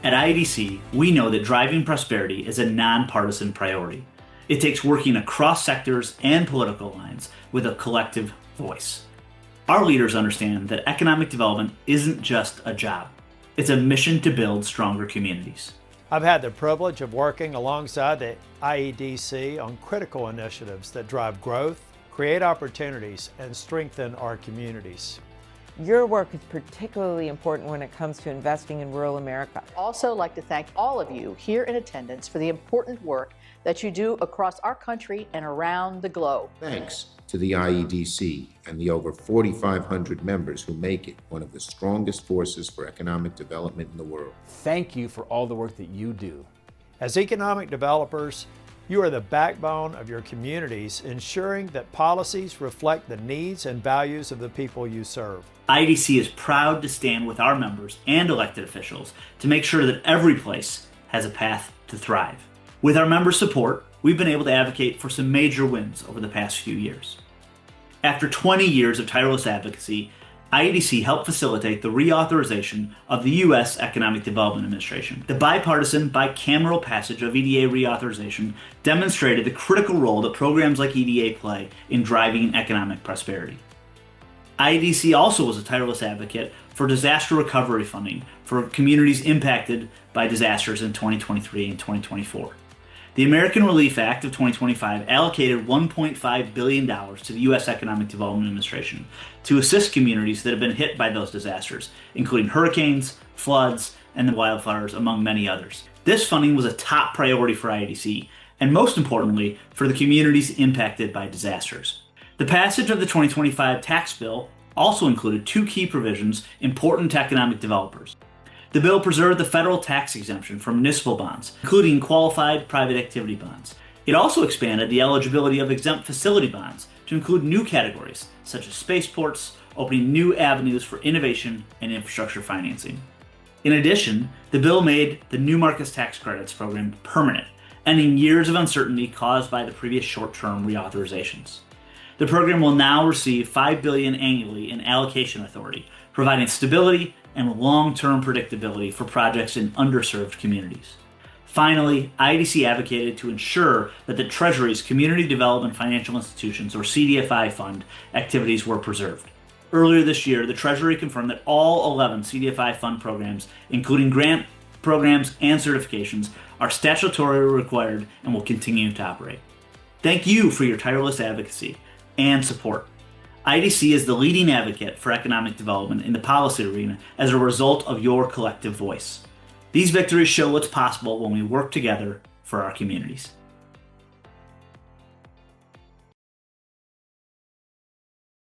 At IEDC, we know that driving prosperity is a nonpartisan priority. It takes working across sectors and political lines with a collective voice. Our leaders understand that economic development isn't just a job. It's a mission to build stronger communities. I've had the privilege of working alongside the IEDC on critical initiatives that drive growth, create opportunities, and strengthen our communities. Your work is particularly important when it comes to investing in rural America. I'd also like to thank all of you here in attendance for the important work that you do across our country and around the globe. Thanks to the IEDC and the over 4,500 members who make it one of the strongest forces for economic development in the world. Thank you for all the work that you do. As economic developers, you are the backbone of your communities, ensuring that policies reflect the needs and values of the people you serve. IEDC is proud to stand with our members and elected officials to make sure that every place has a path to thrive. With our members' support, we've been able to advocate for some major wins over the past few years. After 20 years of tireless advocacy, IEDC helped facilitate the reauthorization of the U.S. Economic Development Administration. The bipartisan, bicameral passage of EDA reauthorization demonstrated the critical role that programs like EDA play in driving economic prosperity. IEDC also was a tireless advocate for disaster recovery funding for communities impacted by disasters in 2023 and 2024. The American Relief Act of 2025 allocated $1.5 billion to the U.S. Economic Development Administration to assist communities that have been hit by those disasters, including hurricanes, floods, and the wildfires, among many others. This funding was a top priority for IEDC, and most importantly, for the communities impacted by disasters. The passage of the 2025 tax bill also included two key provisions important to economic developers. The bill preserved the federal tax exemption for municipal bonds, including qualified private activity bonds. It also expanded the eligibility of exempt facility bonds to include new categories, such as spaceports, opening new avenues for innovation and infrastructure financing. In addition, the bill made the New Markets Tax Credits program permanent, ending years of uncertainty caused by the previous short-term reauthorizations. The program will now receive $5 billion annually in allocation authority, providing stability and long-term predictability for projects in underserved communities. Finally, IEDC advocated to ensure that the Treasury's Community Development Financial Institutions, or CDFI fund, activities were preserved. Earlier this year, the Treasury confirmed that all 11 CDFI fund programs, including grant programs and certifications, are statutorily required and will continue to operate. Thank you for your tireless advocacy and support. IEDC is the leading advocate for economic development in the policy arena as a result of your collective voice. These victories show what's possible when we work together for our communities.